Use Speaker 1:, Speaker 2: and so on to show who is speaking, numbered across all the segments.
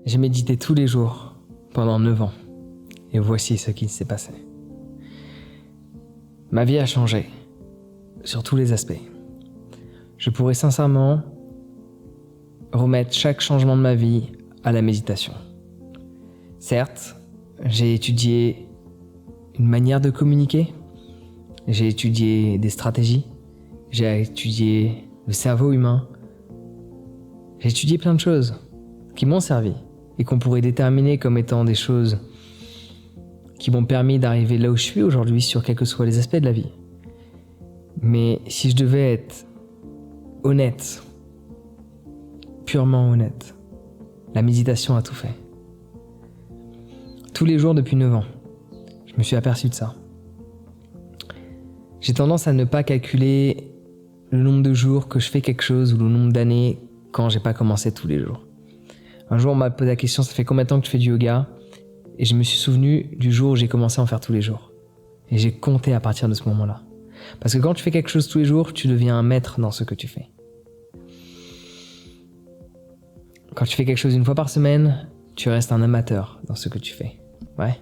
Speaker 1: J'ai médité tous les jours pendant 9 ans. Et voici ce qui s'est passé. Ma vie a changé, sur tous les aspects. Je pourrais sincèrement remettre chaque changement de ma vie à la méditation. Certes, j'ai étudié une manière de communiquer, j'ai étudié des stratégies, j'ai étudié le cerveau humain, j'ai étudié plein de choses qui m'ont servi et qu'on pourrait déterminer comme étant des choses qui m'ont permis d'arriver là où je suis aujourd'hui sur quels que soient les aspects de la vie. Mais si je devais être honnête, purement honnête, la méditation a tout fait. Tous les jours depuis 9 ans, je me suis aperçu de ça. J'ai tendance à ne pas calculer le nombre de jours que je fais quelque chose ou le nombre d'années quand j'ai pas commencé tous les jours. Un jour, on m'a posé la question, ça fait combien de temps que tu fais du yoga ? Et je me suis souvenu du jour où j'ai commencé à en faire tous les jours. Et j'ai compté à partir de ce moment-là. Parce que quand tu fais quelque chose tous les jours, tu deviens un maître dans ce que tu fais. Quand tu fais quelque chose une fois par semaine, tu restes un amateur dans ce que tu fais. Ouais.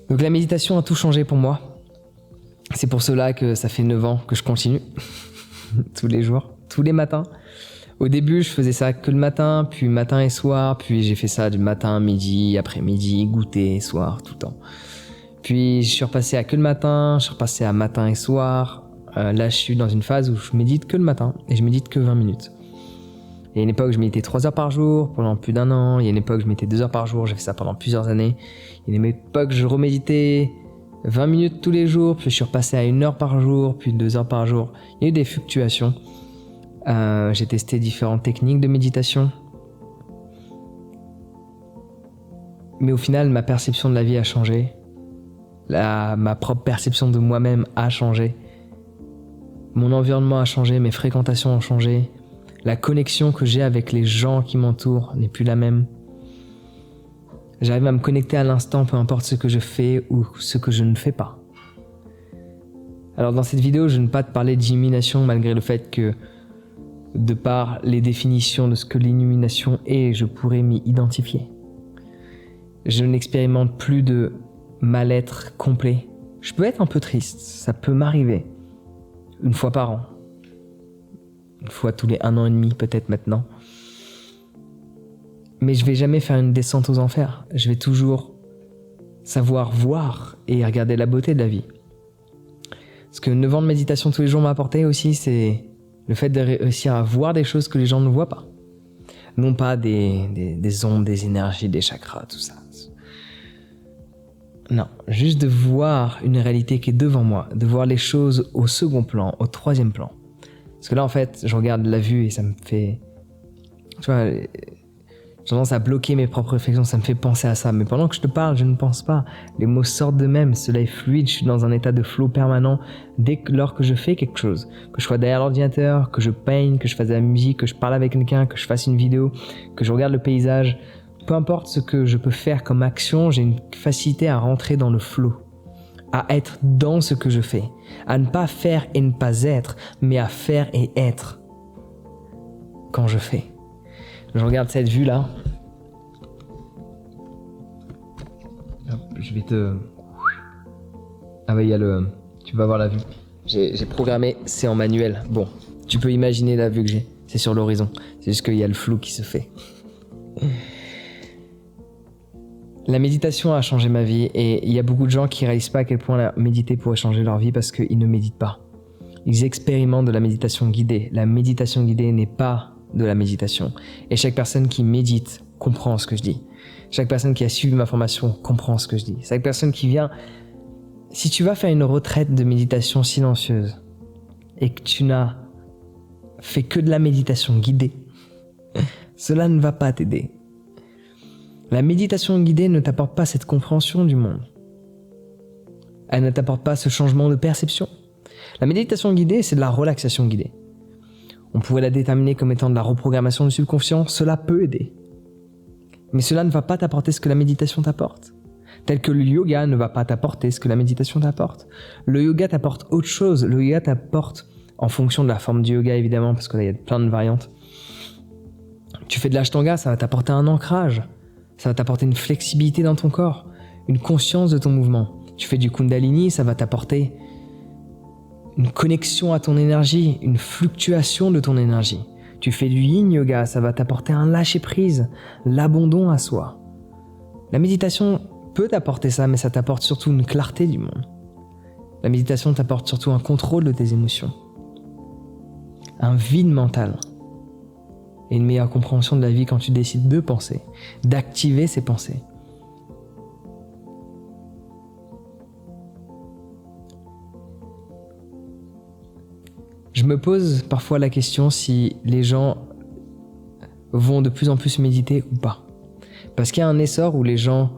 Speaker 1: Donc la méditation a tout changé pour moi. C'est pour cela que ça fait 9 ans que je continue. Tous les jours, tous les matins. Au début, je faisais ça que le matin, puis matin et soir, puis j'ai fait ça du matin, midi, après-midi, goûter, soir, tout le temps. Puis je suis repassé à que le matin, je suis repassé à matin et soir. Là, je suis dans une phase où je médite que le matin et je médite que 20 minutes. Il y a une époque, je méditais 3 heures par jour pendant plus d'1 an. Il y a une époque, je méditais 2 heures par jour. J'ai fait ça pendant plusieurs années. Il y a une époque, je reméditais 20 minutes tous les jours, puis je suis repassé à 1 heure par jour, puis 2 heures par jour. Il y a eu des fluctuations. J'ai testé différentes techniques de méditation. Mais au final, ma perception de la vie a changé. Ma propre perception de moi-même a changé. Mon environnement a changé, mes fréquentations ont changé. La connexion que j'ai avec les gens qui m'entourent n'est plus la même. J'arrive à me connecter à l'instant, peu importe ce que je fais ou ce que je ne fais pas. Alors dans cette vidéo, je ne vais pas te parler d'illumination malgré le fait que de par les définitions de ce que l'illumination est, je pourrais m'y identifier. Je n'expérimente plus de mal-être complet. Je peux être un peu triste, ça peut m'arriver. 1 fois par an. 1 fois tous les 1 an et demi peut-être maintenant. Mais je vais jamais faire une descente aux enfers. Je vais toujours savoir voir et regarder la beauté de la vie. Ce que 9 ans de méditation tous les jours m'a apporté aussi, c'est le fait de réussir à voir des choses que les gens ne voient pas. Non pas des ondes, des énergies, des chakras, tout ça. Non, juste de voir une réalité qui est devant moi, de voir les choses au second plan, au 3e plan. Parce que là, en fait, je regarde la vue et ça me fait... Tu vois, j'ai tendance à bloquer mes propres réflexions, ça me fait penser à ça. Mais pendant que je te parle, je ne pense pas. Les mots sortent d'eux-mêmes, cela est fluide, je suis dans un état de flow permanent lors que je fais quelque chose. Que je sois derrière l'ordinateur, que je peigne, que je fasse de la musique, que je parle avec quelqu'un, que je fasse une vidéo, que je regarde le paysage. Peu importe ce que je peux faire comme action, j'ai une facilité à rentrer dans le flow. À être dans ce que je fais. À ne pas faire et ne pas être, mais à faire et être quand je fais. Je regarde cette vue-là. Hop, je vais te... Ah ouais, il y a le... Tu vas voir la vue. J'ai programmé, c'est en manuel. Bon, tu peux imaginer la vue que j'ai. C'est sur l'horizon. C'est juste qu'il y a le flou qui se fait. La méditation a changé ma vie et il y a beaucoup de gens qui réalisent pas à quel point la méditer pourrait changer leur vie parce qu'ils ne méditent pas. Ils expérimentent de la méditation guidée. La méditation guidée n'est pas de la méditation. Et chaque personne qui médite comprend ce que je dis. Chaque personne qui a suivi ma formation comprend ce que je dis. Chaque personne qui vient... Si tu vas faire une retraite de méditation silencieuse et que tu n'as fait que de la méditation guidée, cela ne va pas t'aider. La méditation guidée ne t'apporte pas cette compréhension du monde. Elle ne t'apporte pas ce changement de perception. La méditation guidée, c'est de la relaxation guidée. On pourrait la déterminer comme étant de la reprogrammation du subconscient. Cela peut aider. Mais cela ne va pas t'apporter ce que la méditation t'apporte. Tel que le yoga ne va pas t'apporter ce que la méditation t'apporte. Le yoga t'apporte autre chose. Le yoga t'apporte, en fonction de la forme du yoga évidemment, parce que là il y a plein de variantes, Tu fais de l'ashtanga, ça va t'apporter un ancrage, ça va t'apporter une flexibilité dans ton corps, une conscience de ton mouvement. Tu fais du kundalini, ça va t'apporter une connexion à ton énergie, une fluctuation de ton énergie. Tu fais du yin yoga, ça va t'apporter un lâcher-prise, l'abandon à soi. La méditation peut t'apporter ça, mais ça t'apporte surtout une clarté du monde. La méditation t'apporte surtout un contrôle de tes émotions, un vide mental et une meilleure compréhension de la vie quand tu décides de penser, d'activer ces pensées. Je me pose parfois la question si les gens vont de plus en plus méditer ou pas. Parce qu'il y a un essor où les gens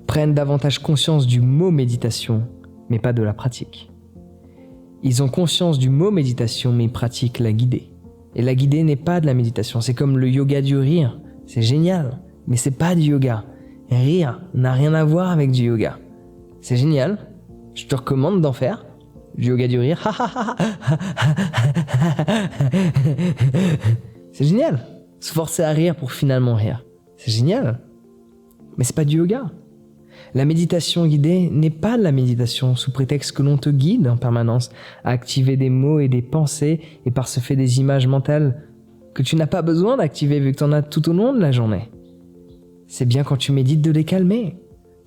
Speaker 1: prennent davantage conscience du mot méditation, mais pas de la pratique. Ils ont conscience du mot méditation, mais ils pratiquent la guidée. Et la guidée n'est pas de la méditation, c'est comme le yoga du rire. C'est génial, mais c'est pas du yoga. Rire n'a rien à voir avec du yoga. C'est génial, je te recommande d'en faire. Du yoga du rire. C'est génial. Se forcer à rire pour finalement rire. C'est génial. Mais c'est pas du yoga. La méditation guidée n'est pas de la méditation sous prétexte que l'on te guide en permanence à activer des mots et des pensées et par ce fait des images mentales que tu n'as pas besoin d'activer vu que tu en as tout au long de la journée. C'est bien quand tu médites de les calmer,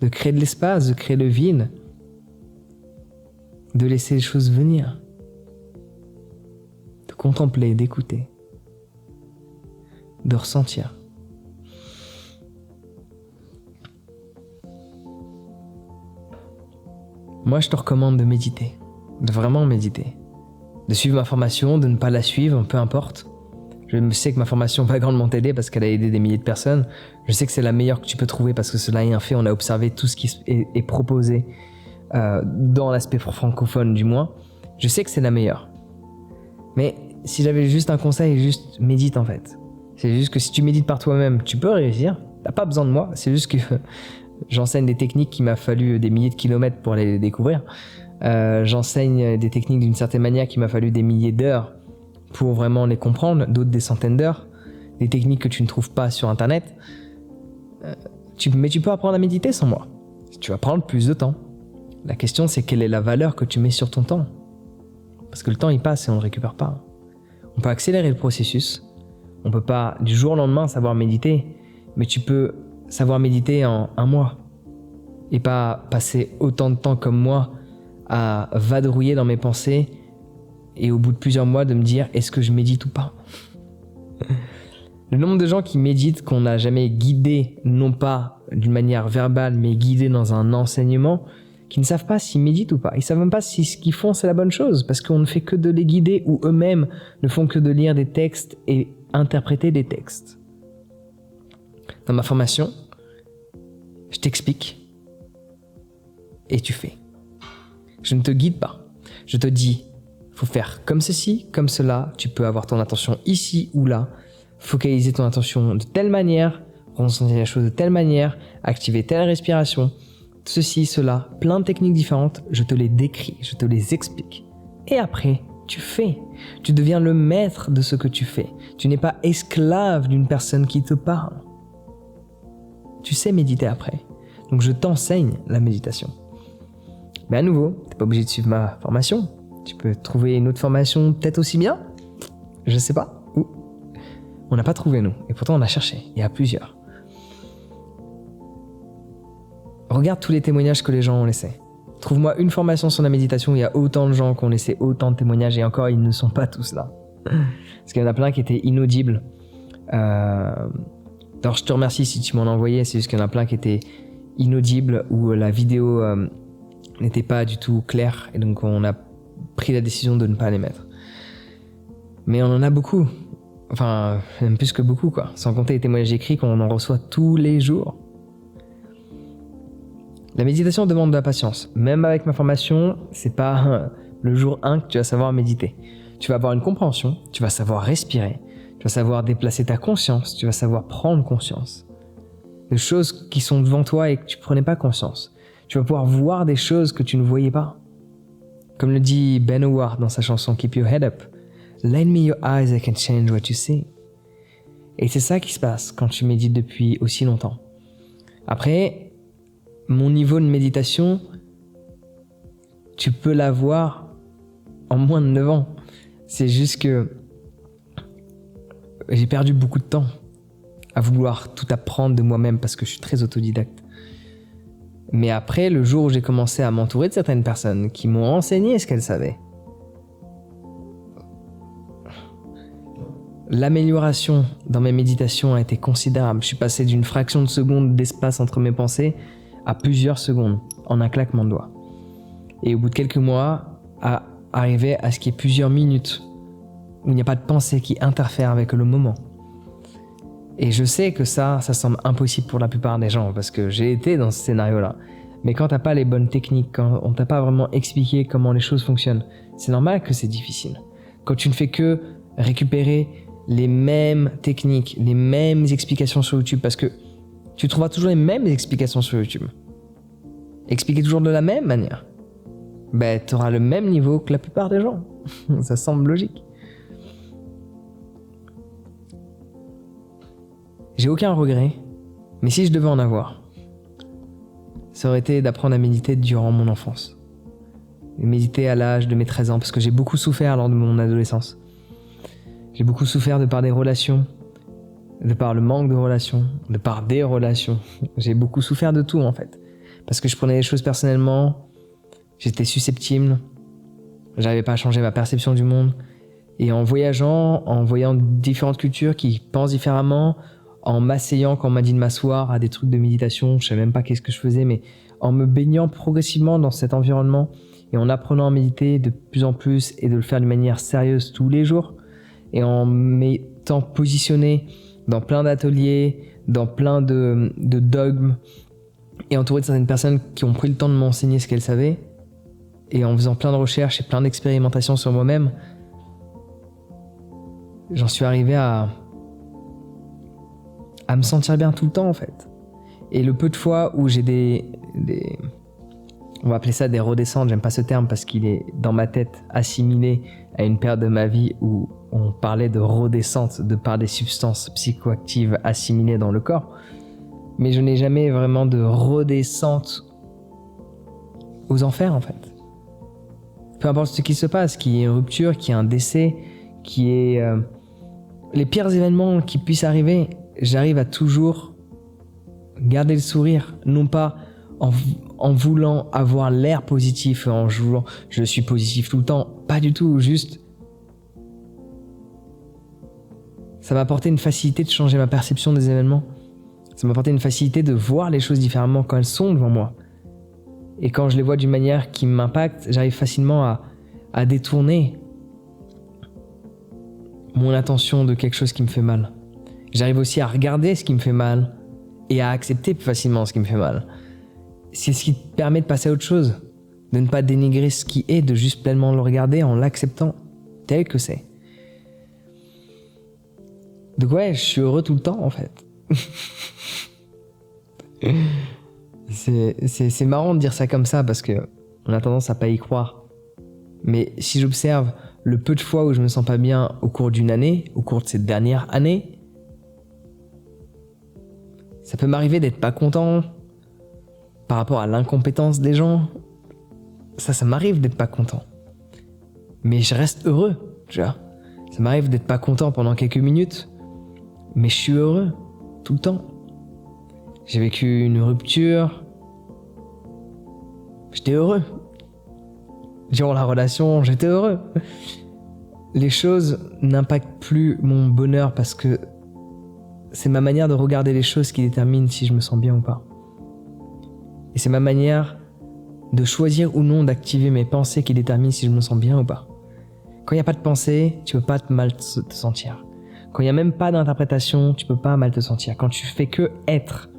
Speaker 1: de créer de l'espace, de créer le vide, de laisser les choses venir, de contempler, d'écouter, de ressentir. Moi, je te recommande de méditer, de vraiment méditer, de suivre ma formation, de ne pas la suivre, peu importe. Je sais que ma formation va grandement t'aider parce qu'elle a aidé des milliers de personnes. Je sais que c'est la meilleure que tu peux trouver parce que cela est un fait. On a observé tout ce qui est proposé dans l'aspect francophone du moins. Je sais que c'est la meilleure. Mais si j'avais juste un conseil, juste médite en fait. C'est juste que si tu médites par toi-même, tu peux réussir. T'as pas besoin de moi. C'est juste que j'enseigne des techniques qui m'a fallu des milliers de kilomètres pour les découvrir. J'enseigne des techniques d'une certaine manière qui m'a fallu des milliers d'heures pour vraiment les comprendre, d'autres des centaines d'heures, des techniques que tu ne trouves pas sur internet. Mais tu peux apprendre à méditer sans moi. Tu vas prendre plus de temps. La question c'est quelle est la valeur que tu mets sur ton temps. Parce que le temps il passe et on ne le récupère pas. On peut accélérer le processus. On peut pas du jour au lendemain savoir méditer, mais tu peux savoir méditer en 1 mois. Et pas passer autant de temps comme moi à vadrouiller dans mes pensées et au bout de plusieurs mois de me dire est-ce que je médite ou pas. Le nombre de gens qui méditent qu'on n'a jamais guidé, non pas d'une manière verbale, mais guidé dans un enseignement, qui ne savent pas s'ils méditent ou pas. Ils savent même pas si ce qu'ils font c'est la bonne chose, parce qu'on ne fait que de les guider ou eux-mêmes ne font que de lire des textes et interpréter des textes. Dans ma formation, je t'explique et tu fais. Je ne te guide pas. Je te dis, faut faire comme ceci, comme cela. Tu peux avoir ton attention ici ou là. Focaliser ton attention de telle manière, ressentir les choses de telle manière, activer telle respiration. Ceci, cela, plein de techniques différentes. Je te les décris, je te les explique. Et après, tu fais. Tu deviens le maître de ce que tu fais. Tu n'es pas esclave d'une personne qui te parle. Tu sais méditer après. Donc je t'enseigne la méditation. Mais à nouveau, t'es pas obligé de suivre ma formation. Tu peux trouver une autre formation peut-être aussi bien. Je sais pas. Ou on n'a pas trouvé nous. Et pourtant on a cherché. Il y a plusieurs. Regarde tous les témoignages que les gens ont laissés. Trouve-moi une formation sur la méditation où il y a autant de gens qui ont laissé autant de témoignages et encore ils ne sont pas tous là. Parce qu'il y en a plein qui étaient inaudibles. Alors je te remercie si tu m'en as envoyé, c'est juste qu'il y en a plein qui étaient inaudibles où la vidéo n'était pas du tout claire et donc on a pris la décision de ne pas les mettre. Mais on en a beaucoup. Enfin, même plus que beaucoup quoi. Sans compter les témoignages écrits qu'on en reçoit tous les jours. La méditation demande de la patience. Même avec ma formation, c'est pas le jour 1 que tu vas savoir méditer. Tu vas avoir une compréhension, tu vas savoir respirer, tu vas savoir déplacer ta conscience, tu vas savoir prendre conscience de choses qui sont devant toi et que tu prenais pas conscience. Tu vas pouvoir voir des choses que tu ne voyais pas. Comme le dit Ben Howard dans sa chanson Keep Your Head Up, Lend me your eyes, I can change what you see. Et c'est ça qui se passe quand tu médites depuis aussi longtemps. Après, mon niveau de méditation, tu peux l'avoir en moins de 9 ans. C'est juste que j'ai perdu beaucoup de temps à vouloir tout apprendre de moi-même parce que je suis très autodidacte. Mais après, le jour où j'ai commencé à m'entourer de certaines personnes qui m'ont enseigné ce qu'elles savaient, l'amélioration dans mes méditations a été considérable. Je suis passé d'une fraction de seconde d'espace entre mes pensées à plusieurs secondes en un claquement de doigts. Et au bout de quelques mois, à arriver à ce qu'il y ait plusieurs minutes où il n'y a pas de pensée qui interfère avec le moment. Et je sais que ça semble impossible pour la plupart des gens parce que j'ai été dans ce scénario-là. Mais quand t'as pas les bonnes techniques, quand on t'a pas vraiment expliqué comment les choses fonctionnent, c'est normal que c'est difficile. Quand tu ne fais que récupérer les mêmes techniques, les mêmes explications sur YouTube, parce que tu trouveras toujours les mêmes explications sur YouTube. Expliquer toujours de la même manière. Ben, tu auras le même niveau que la plupart des gens. Ça semble logique. J'ai aucun regret, mais si je devais en avoir, ça aurait été d'apprendre à méditer durant mon enfance. Méditer à l'âge de mes 13 ans, parce que j'ai beaucoup souffert lors de mon adolescence. J'ai beaucoup souffert de par des relations, de par le manque de relations, de par des relations. J'ai beaucoup souffert de tout en fait. Parce que je prenais les choses personnellement, j'étais susceptible, j'arrivais pas à changer ma perception du monde. Et en voyageant, en voyant différentes cultures qui pensent différemment, en m'asseyant quand on m'a dit de m'asseoir à des trucs de méditation, je savais même pas qu'est-ce que je faisais, mais en me baignant progressivement dans cet environnement et en apprenant à méditer de plus en plus et de le faire d'une manière sérieuse tous les jours, et en m'étant positionné dans plein d'ateliers, dans plein de dogmes, et entouré de certaines personnes qui ont pris le temps de m'enseigner ce qu'elles savaient, et en faisant plein de recherches et plein d'expérimentations sur moi-même, j'en suis arrivé à me sentir bien tout le temps en fait. Et le peu de fois où j'ai on va appeler ça des redescentes, j'aime pas ce terme parce qu'il est dans ma tête assimilé à une période de ma vie où on parlait de redescente de par des substances psychoactives assimilées dans le corps, mais je n'ai jamais vraiment de redescente aux enfers en fait. Peu importe ce qui se passe, qu'il y ait une rupture, qu'il y ait un décès, qu'il y ait les pires événements qui puissent arriver, j'arrive à toujours garder le sourire, non pas en voulant avoir l'air positif, en jouant je suis positif tout le temps, pas du tout, juste ça m'a apporté une facilité de changer ma perception des événements, ça m'a apporté une facilité de voir les choses différemment quand elles sont devant moi, et quand je les vois d'une manière qui m'impacte, j'arrive facilement à détourner mon attention de quelque chose qui me fait mal. J'arrive aussi à regarder ce qui me fait mal et à accepter plus facilement ce qui me fait mal. C'est ce qui te permet de passer à autre chose, de ne pas dénigrer ce qui est, de juste pleinement le regarder en l'acceptant tel que c'est. Donc ouais, je suis heureux tout le temps en fait. C'est marrant de dire ça comme ça parce que on a tendance à pas y croire. Mais si j'observe le peu de fois où je me sens pas bien au cours d'une année, au cours de cette dernière année, ça peut m'arriver d'être pas content par rapport à l'incompétence des gens. Ça m'arrive d'être pas content. Mais je reste heureux, tu vois. Ça m'arrive d'être pas content pendant quelques minutes, mais je suis heureux tout le temps. J'ai vécu une rupture. J'étais heureux. Durant la relation, j'étais heureux. Les choses n'impactent plus mon bonheur parce que c'est ma manière de regarder les choses qui détermine si je me sens bien ou pas. Et c'est ma manière de choisir ou non d'activer mes pensées qui détermine si je me sens bien ou pas. Quand il n'y a pas de pensée, tu peux pas mal te sentir. Quand il n'y a même pas d'interprétation, tu peux pas mal te sentir. Quand tu fais que être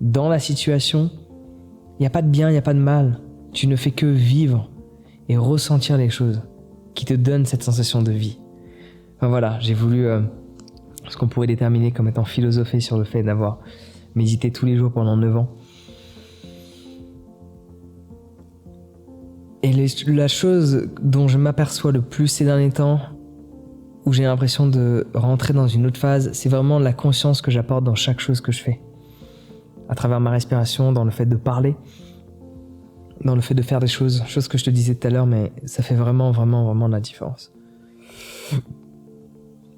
Speaker 1: dans la situation, il n'y a pas de bien, il n'y a pas de mal. Tu ne fais que vivre et ressentir les choses qui te donnent cette sensation de vie. Enfin voilà, j'ai voulu ce qu'on pourrait déterminer comme étant philosophé sur le fait d'avoir médité tous les jours pendant 9 ans. Et la chose dont je m'aperçois le plus ces derniers temps, où j'ai l'impression de rentrer dans une autre phase, c'est vraiment la conscience que j'apporte dans chaque chose que je fais. À travers ma respiration, dans le fait de parler, dans le fait de faire des choses que je te disais tout à l'heure, mais ça fait vraiment, vraiment, vraiment de la différence.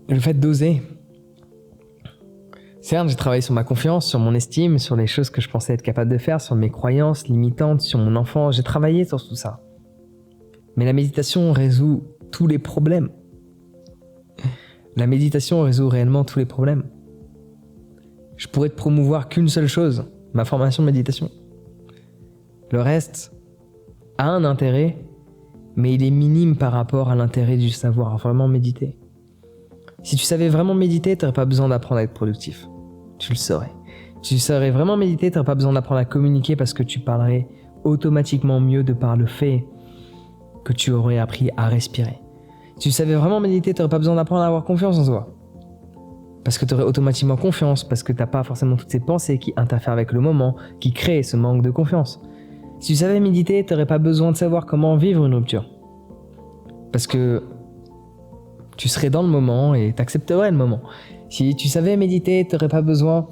Speaker 1: Le fait d'oser. Certes, j'ai travaillé sur ma confiance, sur mon estime, sur les choses que je pensais être capable de faire, sur mes croyances limitantes, sur mon enfant. J'ai travaillé sur tout ça. Mais la méditation résout tous les problèmes. La méditation résout réellement tous les problèmes. Je pourrais te promouvoir qu'une seule chose, ma formation de méditation. Le reste a un intérêt, mais il est minime par rapport à l'intérêt du savoir vraiment méditer. Si tu savais vraiment méditer, tu n'aurais pas besoin d'apprendre à être productif. Tu le saurais. Si tu saurais vraiment méditer, tu n'aurais pas besoin d'apprendre à communiquer parce que tu parlerais automatiquement mieux de par le fait que tu aurais appris à respirer. Si tu savais vraiment méditer, tu n'aurais pas besoin d'apprendre à avoir confiance en toi. Parce que tu aurais automatiquement confiance, parce que tu n'as pas forcément toutes ces pensées qui interfèrent avec le moment, qui créent ce manque de confiance. Si tu savais méditer, tu n'aurais pas besoin de savoir comment vivre une rupture. Parce que tu serais dans le moment et tu accepterais le moment. Si tu savais méditer, tu n'aurais pas besoin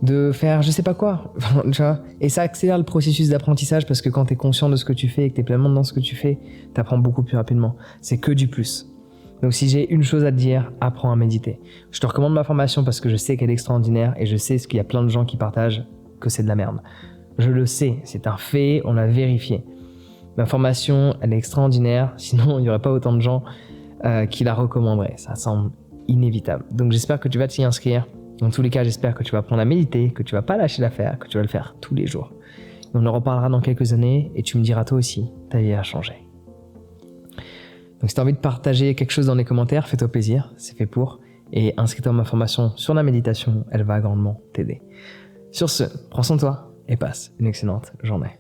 Speaker 1: de faire je sais pas quoi. Tu vois. Et ça accélère le processus d'apprentissage parce que quand tu es conscient de ce que tu fais et que tu es pleinement dans ce que tu fais, tu apprends beaucoup plus rapidement. C'est que du plus. Donc si j'ai une chose à te dire, apprends à méditer. Je te recommande ma formation parce que je sais qu'elle est extraordinaire et je sais qu'il y a plein de gens qui partagent que c'est de la merde. Je le sais, c'est un fait, on l'a vérifié. Ma formation, elle est extraordinaire, sinon il n'y aurait pas autant de gens qui la recommanderaient. Ça semble inévitable. Donc j'espère que tu vas t'y inscrire. Dans tous les cas, j'espère que tu vas apprendre à méditer, que tu vas pas lâcher l'affaire, que tu vas le faire tous les jours. Et on en reparlera dans quelques années et tu me diras toi aussi, ta vie a changé. Donc si tu as envie de partager quelque chose dans les commentaires, fais-toi plaisir, c'est fait pour. Et inscris-toi à ma formation sur la méditation, elle va grandement t'aider. Sur ce, prends soin de toi et passe une excellente journée.